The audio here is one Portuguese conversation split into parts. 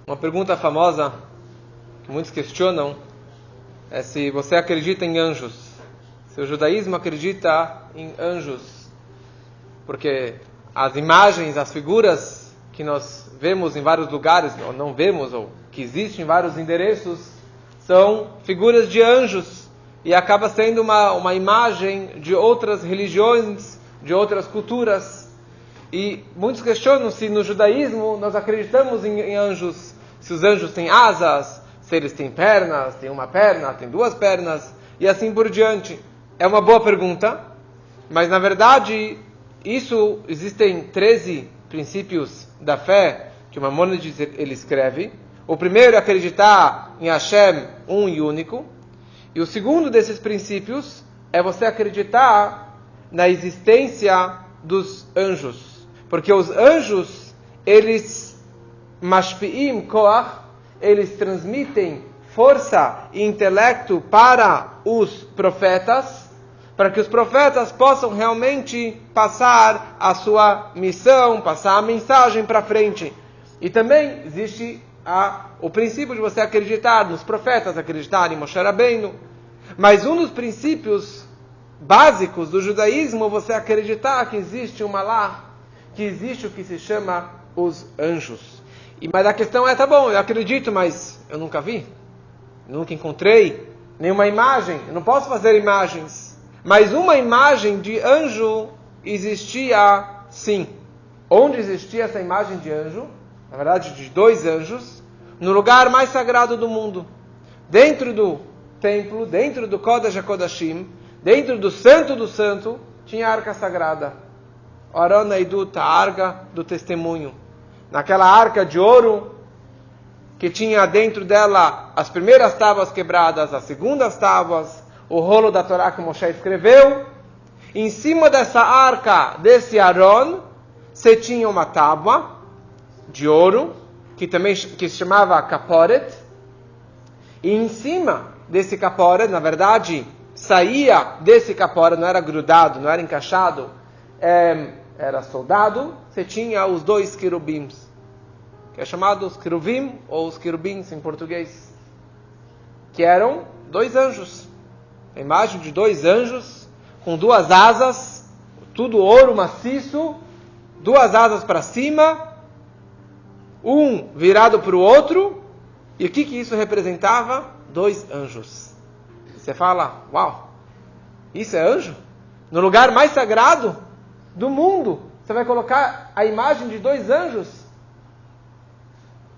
Uma pergunta famosa, que muitos questionam, é se você acredita em anjos. Se o judaísmo acredita em anjos. Porque as imagens, as figuras que nós vemos em vários lugares, ou não vemos, ou que existem em vários endereços, são figuras de anjos. E acaba sendo uma imagem de outras religiões, de outras culturas. E muitos questionam se no judaísmo nós acreditamos em anjos. Se os anjos têm asas, se eles têm pernas, tem uma perna, tem duas pernas, e assim por diante. É uma boa pergunta, mas na verdade, existem 13 princípios da fé que o Maimônides ele escreve. O primeiro é acreditar em Hashem, um e único. E o segundo desses princípios é você acreditar na existência dos anjos. Porque os anjos, eles mashpi'im koach, eles transmitem força e intelecto para os profetas, para que os profetas possam realmente passar a sua missão, passar a mensagem para frente. E também existe o princípio de você acreditar nos profetas, acreditar em Moshe Rabbeinu. Mas um dos princípios básicos do judaísmo é você acreditar que existe um malach, que existe o que se chama os anjos. Mas a questão é, tá bom, eu acredito, mas eu nunca vi, nunca encontrei nenhuma imagem, eu não posso fazer imagens. Mas uma imagem de anjo existia sim. Onde existia essa imagem de anjo? Na verdade, de dois anjos, no lugar mais sagrado do mundo. Dentro do templo, dentro do Kodesh HaKodashim, dentro do Santo do Santo, tinha a arca sagrada. Aron Eidut, a arca do testemunho. Naquela arca de ouro, que tinha dentro dela as primeiras tábuas quebradas, as segundas tábuas, o rolo da Torá que Moshe escreveu. Em cima dessa arca, desse Aron, você tinha uma tábua de ouro, que se chamava Kaporet. E em cima desse Kaporet, na verdade, saía desse Kaporet, não era grudado, não era encaixado, era soldado, você tinha os dois querubins, que é chamado os querubim, ou os querubins em português, que eram dois anjos. A imagem de dois anjos, com duas asas, tudo ouro maciço, duas asas para cima, um virado para o outro. E o que isso representava? Dois anjos. Você fala, uau, isso é anjo? No lugar mais sagrado do mundo, você vai colocar a imagem de dois anjos?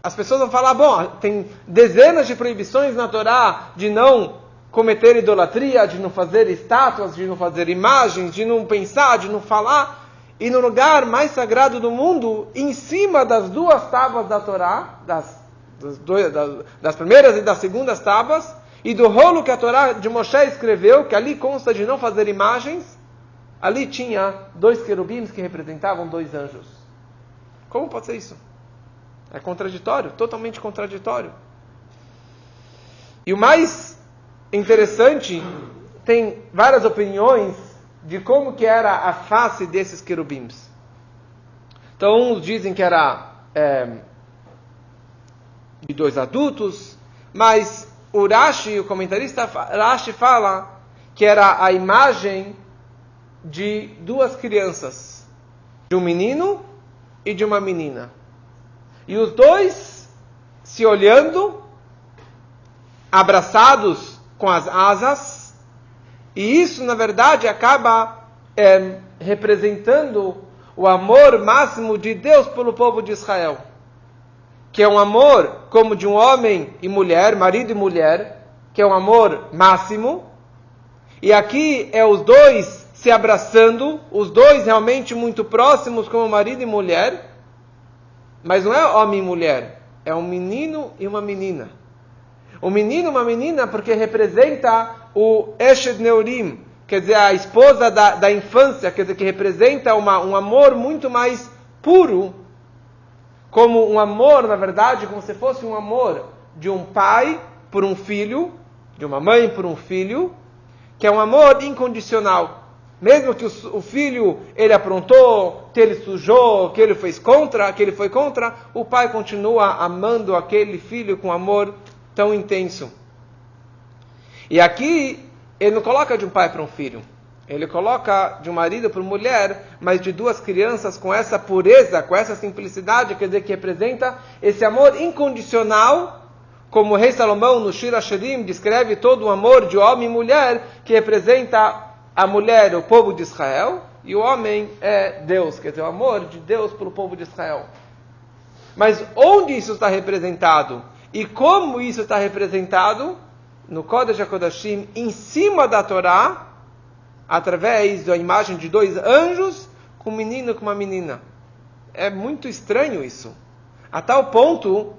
As pessoas vão falar, bom, tem dezenas de proibições na Torá de não cometer idolatria, de não fazer estátuas, de não fazer imagens, de não pensar, de não falar. E no lugar mais sagrado do mundo, em cima das duas tábuas da Torá, das primeiras e das segundas tábuas, e do rolo que a Torá de Moshe escreveu, que ali consta de não fazer imagens, ali tinha dois querubins que representavam dois anjos. Como pode ser isso? É contraditório, totalmente contraditório. E o mais interessante, tem várias opiniões de como que era a face desses querubins. Então, uns dizem que era de dois adultos, mas o Rashi, o comentarista Rashi, fala que era a imagem de duas crianças, de um menino e de uma menina. E os dois se olhando, abraçados com as asas, e isso, na verdade, acaba representando o amor máximo de Deus pelo povo de Israel, que é um amor como de um homem e mulher, marido e mulher, que é um amor máximo. E aqui é os dois se abraçando, os dois realmente muito próximos como marido e mulher, mas não é homem e mulher, é um menino e uma menina. Um menino e uma menina porque representa o Eshed Neurim, quer dizer, a esposa da infância, quer dizer, que representa um amor muito mais puro, como um amor, na verdade, como se fosse um amor de um pai por um filho, de uma mãe por um filho, que é um amor incondicional. Mesmo que o filho, ele aprontou, que ele sujou, que ele foi contra, o pai continua amando aquele filho com amor tão intenso. E aqui, ele não coloca de um pai para um filho. Ele coloca de um marido para uma mulher, mas de duas crianças com essa pureza, com essa simplicidade, quer dizer, que representa esse amor incondicional, como o rei Salomão no Shir HaShirim descreve todo o amor de homem e mulher, que representa a mulher, o povo de Israel, e o homem é Deus, quer dizer, o amor de Deus pelo povo de Israel. Mas onde isso está representado? E como isso está representado? No Kodesh HaKodashim, em cima da Torá, através da imagem de dois anjos, com um menino e com uma menina. É muito estranho isso. A tal ponto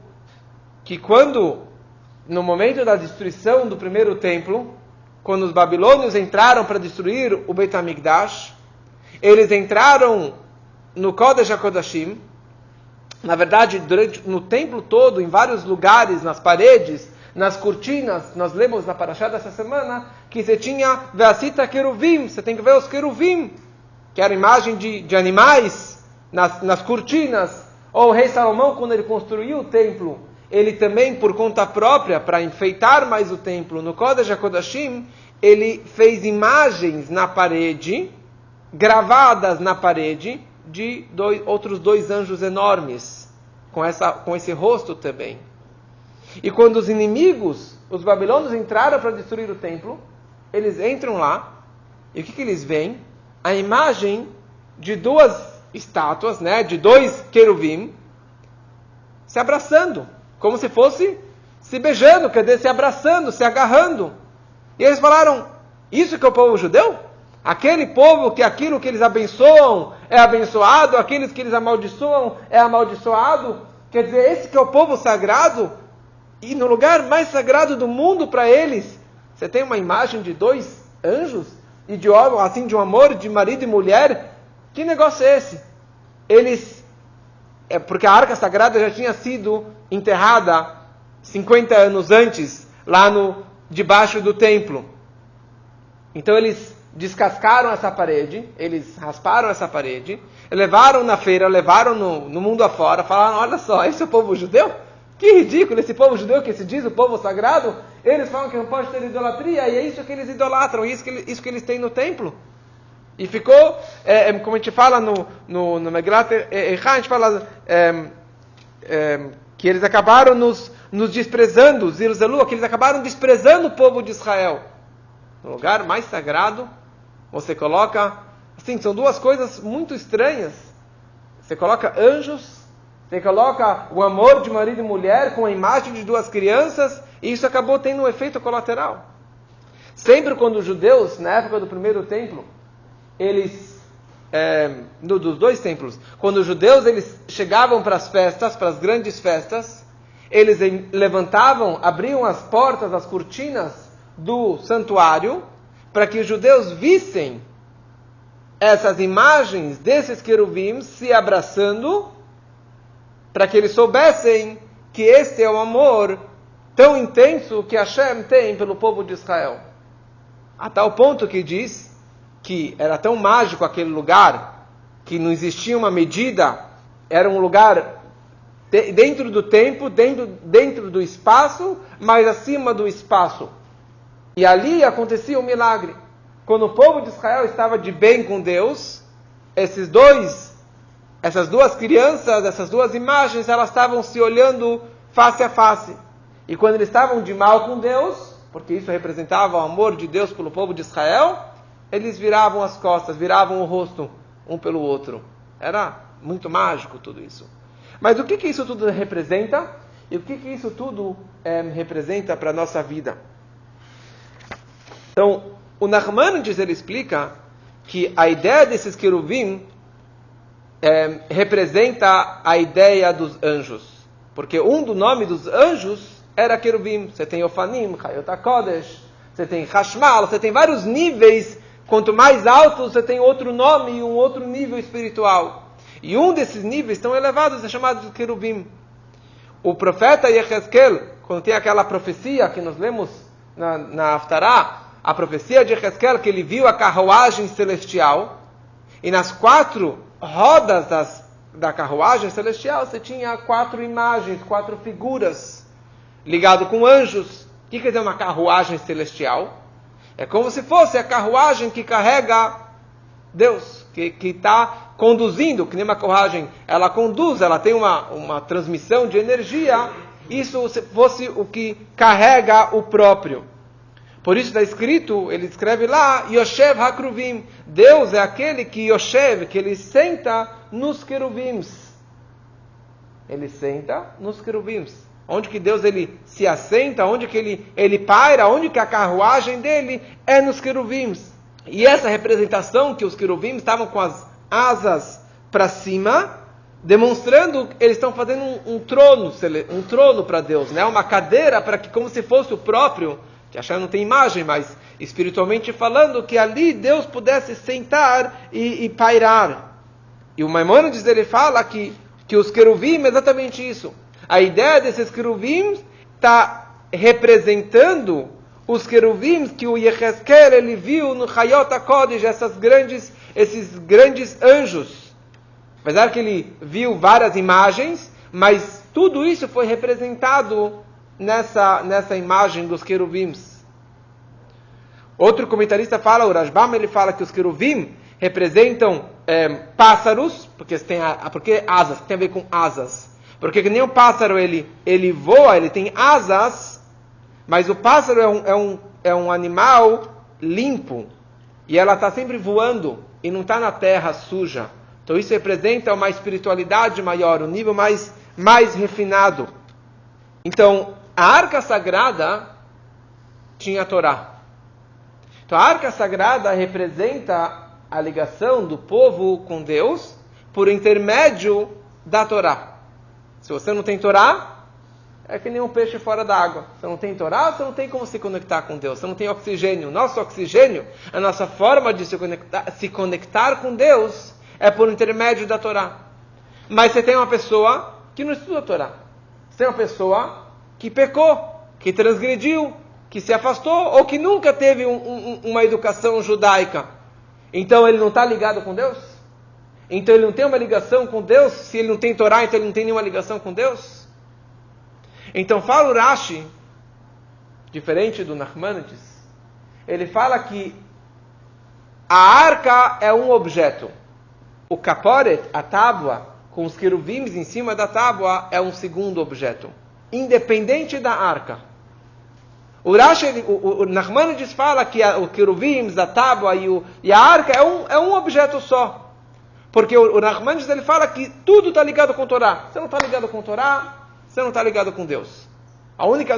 que no momento da destruição do primeiro templo, quando os babilônios entraram para destruir o Beit HaMikdash, eles entraram no Kodesh HaKodashim, na verdade, no templo todo, em vários lugares, nas paredes, nas cortinas, nós lemos na Parashá dessa semana, que você tinha Ve'asita Queruvim, você tem que ver os queruvim, que era a imagem de animais, nas cortinas. Ou o rei Salomão, quando ele construiu o templo, ele também, por conta própria, para enfeitar mais o templo, no Kodesh HaKodashim, ele fez imagens na parede, gravadas na parede, de outros dois anjos enormes, com esse rosto também. E quando os inimigos, os babilônios, entraram para destruir o templo, eles entram lá, e o que eles veem? A imagem de duas estátuas, de dois queruvim, se abraçando, como se fosse se beijando, quer dizer, se abraçando, se agarrando. E eles falaram, isso que é o povo judeu? Aquele povo que aquilo que eles abençoam é abençoado, aqueles que eles amaldiçoam é amaldiçoado. Quer dizer, esse que é o povo sagrado, e no lugar mais sagrado do mundo para eles, você tem uma imagem de dois anjos, e de um amor de marido e mulher. Que negócio é esse? Porque a Arca Sagrada já tinha sido enterrada 50 anos antes, lá debaixo do templo. Então eles descascaram essa parede, eles rasparam essa parede, levaram na feira, levaram no mundo afora, falaram, olha só, esse é o povo judeu? Que ridículo, esse povo judeu que se diz o povo sagrado, eles falam que não pode ter idolatria, e é isso que eles idolatram, isso que eles têm no templo. E ficou, como a gente fala no Megillat Eicha, a gente fala que eles acabaram nos desprezando, Zilzelu, que eles acabaram desprezando o povo de Israel. No lugar mais sagrado, você coloca, assim, são duas coisas muito estranhas. Você coloca anjos, você coloca o amor de marido e mulher com a imagem de duas crianças, e isso acabou tendo um efeito colateral. Sempre quando os judeus, na época do primeiro templo, dos dois templos, quando os judeus eles chegavam para as festas, para as grandes festas, eles levantavam, abriam as portas, as cortinas do santuário, para que os judeus vissem essas imagens desses querubins se abraçando, para que eles soubessem que este é o amor tão intenso que Hashem tem pelo povo de Israel. A tal ponto que diz que era tão mágico aquele lugar, que não existia uma medida, era um lugar dentro do tempo, dentro do espaço, mas acima do espaço. E ali acontecia um milagre. Quando o povo de Israel estava de bem com Deus, essas duas crianças, essas duas imagens, elas estavam se olhando face a face. E quando eles estavam de mal com Deus, porque isso representava o amor de Deus pelo povo de Israel, eles viravam as costas, viravam o rosto um pelo outro. Era muito mágico tudo isso. Mas o que isso tudo representa? E o que isso tudo representa para a nossa vida? Então, o Nachmanides ele explica que a ideia desses querubim representa a ideia dos anjos. Porque do nome dos anjos era querubim. Você tem Ofanim, Chayot HaKodesh, você tem Hashmal, você tem vários níveis. Quanto mais alto, você tem outro nome e um outro nível espiritual. E um desses níveis tão elevados é chamado de querubim. O profeta Yechezkel, quando tem aquela profecia que nós lemos na Haftarah, a profecia de Hezkel, que ele viu a carruagem celestial, e nas 4 rodas da carruagem celestial, você tinha 4 imagens, 4 figuras, ligado com anjos. O que quer dizer uma carruagem celestial? É como se fosse a carruagem que carrega Deus, que está conduzindo, que nem uma carruagem, ela conduz, ela tem uma transmissão de energia, isso fosse o que carrega o próprio. Por isso está escrito, ele escreve lá, Yoshev HaKruvim, Deus é aquele que Yoshev, que ele senta nos queruvims. Ele senta nos queruvims. Onde que Deus ele se assenta, onde que ele paira, onde que a carruagem dele é nos queruvims. E essa representação que os queruvims estavam com as asas para cima, demonstrando que eles estão fazendo um trono para Deus, né? Uma cadeira para que, como se fosse o próprio, que Hashem não tem imagem, mas espiritualmente falando, que ali Deus pudesse sentar e pairar. E o Maimônides ele fala que os queruvim é exatamente isso. A ideia desses queruvim está representando os queruvim que o Yehezkel ele viu no Hayot HaKodesh, esses grandes anjos. Apesar que ele viu várias imagens, mas tudo isso foi representado nessa imagem dos queruvims. Outro comentarista fala, o Rashbam, ele fala que os queruvim representam pássaros, porque asas, que tem a ver com asas. Porque que nem o pássaro, ele voa, ele tem asas, mas o pássaro é um animal limpo, e ela está sempre voando, e não está na terra suja. Então isso representa uma espiritualidade maior, um nível mais refinado. Então, a arca sagrada tinha a Torá. Então, a arca sagrada representa a ligação do povo com Deus por intermédio da Torá. Se você não tem Torá, é que nem um peixe fora da água. Você não tem Torá, você não tem como se conectar com Deus. Você não tem oxigênio. Nosso oxigênio, a nossa forma de se conectar com Deus é por intermédio da Torá. Mas você tem uma pessoa que não estuda a Torá. Você tem uma pessoa que pecou, que transgrediu, que se afastou, ou que nunca teve uma educação judaica. Então ele não está ligado com Deus? Então ele não tem uma ligação com Deus? Se ele não tem Torá, então ele não tem nenhuma ligação com Deus? Então fala o Rashi, diferente do Nachmanides, ele fala que a arca é um objeto. O kaporet, a tábua, com os queruvims em cima da tábua, é um segundo objeto, independente da arca. O Rashi, o Nachmanides fala que o queruvims, a tábua e a arca é um objeto só. Porque o Nachmanides ele fala que tudo está ligado com a Torá. Você não está ligado com a Torá, você não está ligado com Deus.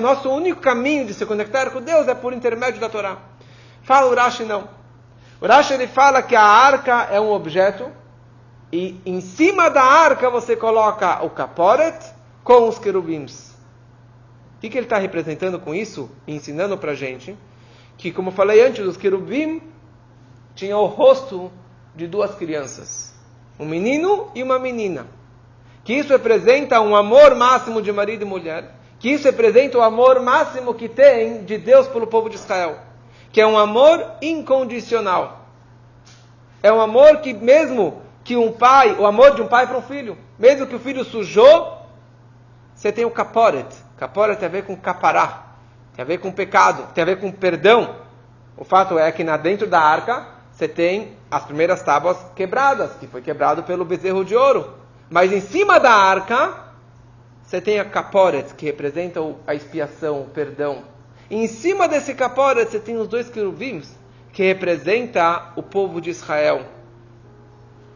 Nosso único caminho de se conectar com Deus é por intermédio da Torá. Fala o Rashi não. O Rashi ele fala que a arca é um objeto e em cima da arca você coloca o kaporet com os queruvims. O que ele está representando com isso? Ensinando para a gente que, como eu falei antes, os querubim tinham o rosto de 2 crianças. Um menino e uma menina. Que isso representa um amor máximo de marido e mulher. Que isso representa o amor máximo que tem de Deus pelo povo de Israel. Que é um amor incondicional. É um amor que mesmo que o amor de um pai para um filho, mesmo que o filho sujou, você tem o kaporet. Kaporet tem a ver com kapará, tem a ver com pecado, tem a ver com perdão. O fato é que dentro da arca você tem as primeiras tábuas quebradas, que foi quebrado pelo bezerro de ouro. Mas em cima da arca você tem a kaporet, que representa a expiação, o perdão. E em cima desse kaporet você tem os 2 queruvims, que representa o povo de Israel.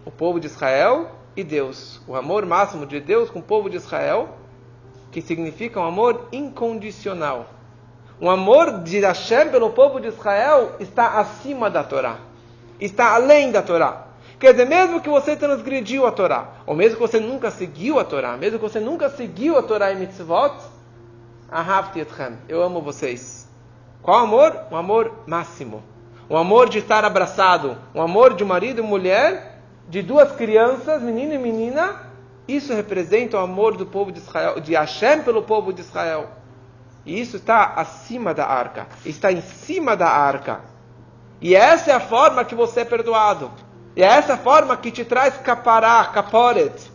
O povo de Israel e Deus. O amor máximo de Deus com o povo de Israel, que significa um amor incondicional. O amor de Hashem pelo povo de Israel está acima da Torá. Está além da Torá. Quer dizer, mesmo que você transgrediu a Torá, ou mesmo que você nunca seguiu a Torá, mesmo que você nunca seguiu a Torá e mitzvot, ahavti etchem, eu amo vocês. Qual amor? Um amor máximo. Um amor de estar abraçado. Um amor de marido e mulher, de 2 crianças, menino e menina. Isso representa o amor do povo de Israel, de Hashem pelo povo de Israel. E isso está acima da arca. Está em cima da arca. E essa é a forma que você é perdoado. E é essa forma que te traz kaporet.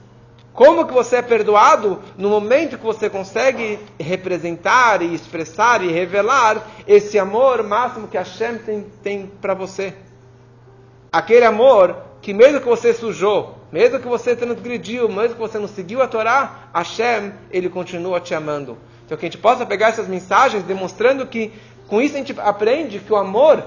Como que você é perdoado? No momento que você consegue representar e expressar e revelar esse amor máximo que Hashem tem para você. Aquele amor que mesmo que você sujou, mesmo que você transgrediu, mesmo que você não seguiu a Torá, Hashem, Ele continua te amando. Então que a gente possa pegar essas mensagens demonstrando que com isso a gente aprende que o amor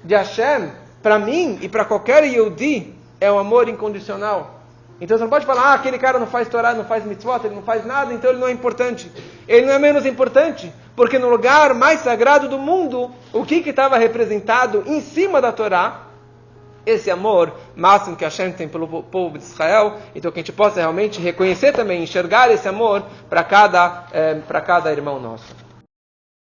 de Hashem, para mim e para qualquer Yehudi, é um amor incondicional. Então você não pode falar, aquele cara não faz Torá, não faz mitzvot, ele não faz nada, então ele não é importante. Ele não é menos importante, porque no lugar mais sagrado do mundo, o que estava representado em cima da Torá? Esse amor máximo que Hashem tem pelo povo de Israel. Então que a gente possa realmente reconhecer também, enxergar esse amor para cada irmão nosso.